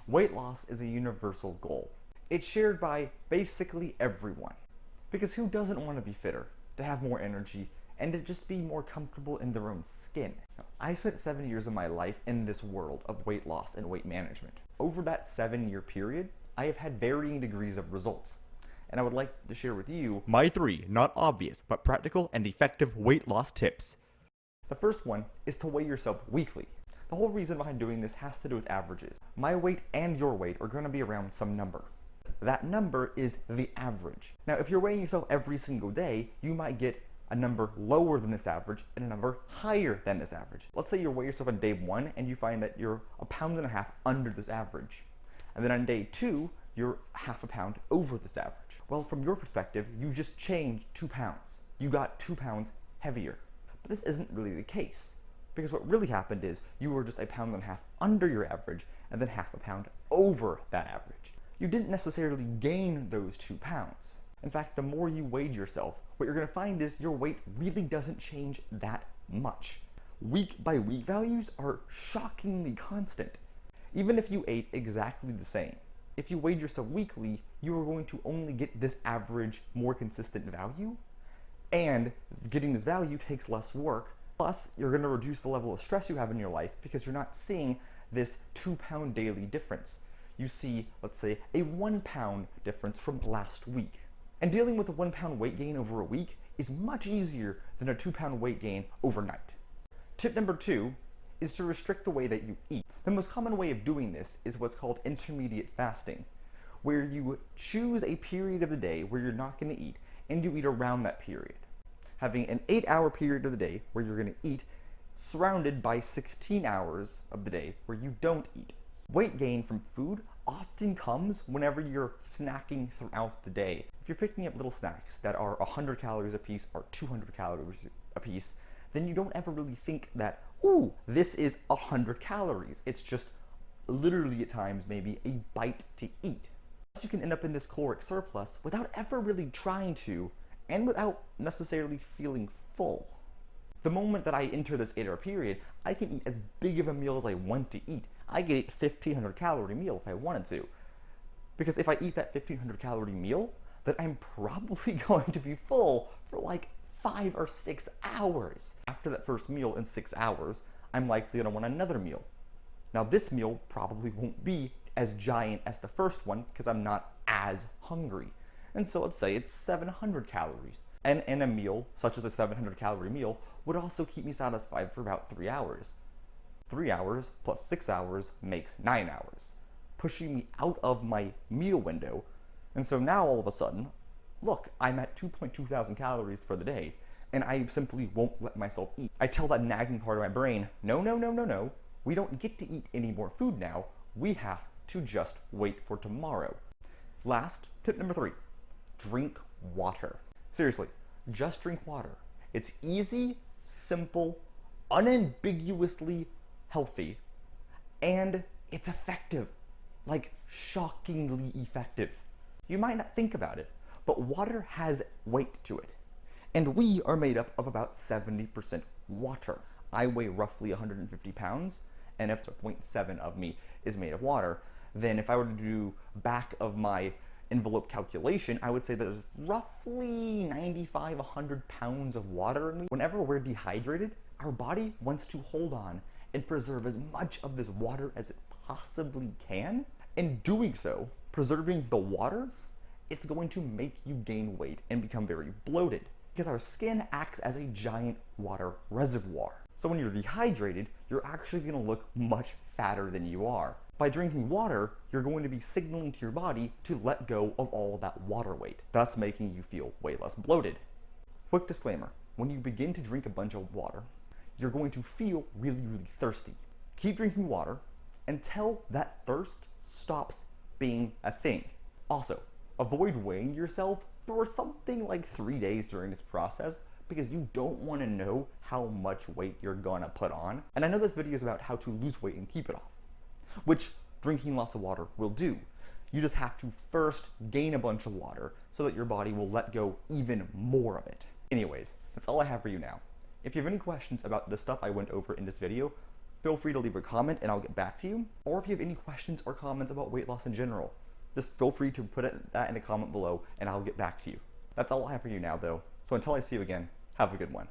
Weight loss is a universal goal. It's shared by basically everyone. Because who doesn't want to be fitter, to have more energy, and to just be more comfortable in their own skin? Now, I spent 7 years of my life in this world of weight loss and weight management. Over that 7-year period, I have had varying degrees of results. And I would like to share with you my 3 not obvious but practical and effective weight loss tips. The first one is to weigh yourself weekly. The whole reason behind doing this has to do with averages. My weight and your weight are going to be around some number. That number is the average. Now, if you're weighing yourself every single day, you might get a number lower than this average and a number higher than this average. Let's say you weigh yourself on day 1 and you find that you're 1.5 pounds under this average. And then on day 2, you're 0.5 pound over this average. Well, from your perspective, you just changed 2 pounds. You got 2 pounds heavier. But this isn't really the case. Because what really happened is you were just 1.5 pounds under your average and then 0.5 pound over that average. You didn't necessarily gain those 2 pounds. In fact, the more you weighed yourself, what you're going to find is your weight really doesn't change that much. Week by week values are shockingly constant. Even if you ate exactly the same, if you weighed yourself weekly, you are going to only get this average, more consistent value, and getting this value takes less work. Plus, you're going to reduce the level of stress you have in your life because you're not seeing this 2 pound daily difference. You see, let's say, a 1 pound difference from last week. And dealing with a 1 pound weight gain over a week is much easier than a 2 pound weight gain overnight. Tip number 2 is to restrict the way that you eat. The most common way of doing this is what's called intermediate fasting, where you choose a period of the day where you're not going to eat and you eat around that period. Having an 8-hour period of the day where you're going to eat, surrounded by 16 hours of the day where you don't eat. Weight gain from food often comes whenever you're snacking throughout the day. If you're picking up little snacks that are 100 calories a piece or 200 calories a piece, then you don't ever really think that, ooh, this is 100 calories. It's just literally at times maybe a bite to eat. You can end up in this caloric surplus without ever really trying to, and without necessarily feeling full. The moment that I enter this 8-hour period, I can eat as big of a meal as I want to eat. I could eat a 1,500 calorie meal if I wanted to. Because if I eat that 1,500 calorie meal, then I'm probably going to be full for like 5 or 6 hours. After that first meal in 6 hours, I'm likely gonna want another meal. Now this meal probably won't be as giant as the first one because I'm not as hungry. And so let's say it's 700 calories. And a meal, such as a 700 calorie meal, would also keep me satisfied for about 3 hours. 3 hours plus 6 hours makes 9 hours, pushing me out of my meal window. And so now all of a sudden, look, I'm at 2.2 thousand calories for the day, and I simply won't let myself eat. I tell that nagging part of my brain, no, no, no, no, no, we don't get to eat any more food now. We have to just wait for tomorrow. Last, tip number 3, drink water. Seriously, just drink water. It's easy, simple, unambiguously healthy, and it's effective. Like, shockingly effective. You might not think about it, but water has weight to it. And we are made up of about 70% water. I weigh roughly 150 pounds, and if 0.7 of me is made of water, then if I were to do back of my envelope calculation, I would say there's roughly 95, 100 pounds of water in me. Whenever we're dehydrated, our body wants to hold on and preserve as much of this water as it possibly can. In doing so, preserving the water, it's going to make you gain weight and become very bloated because our skin acts as a giant water reservoir. So when you're dehydrated, you're actually going to look much fatter than you are. By drinking water, you're going to be signaling to your body to let go of all of that water weight, thus making you feel way less bloated. Quick disclaimer, when you begin to drink a bunch of water, you're going to feel really, really thirsty. Keep drinking water until that thirst stops being a thing. Also, avoid weighing yourself for something like 3 days during this process because you don't want to know how much weight you're gonna put on. And I know this video is about how to lose weight and keep it off, which drinking lots of water will do. You just have to first gain a bunch of water so that your body will let go even more of it. Anyways, that's all I have for you now. If you have any questions about the stuff I went over in this video, feel free to leave a comment and I'll get back to you. Or if you have any questions or comments about weight loss in general, just feel free to put that in a comment below and I'll get back to you. That's all I have for you now though. So until I see you again, have a good one.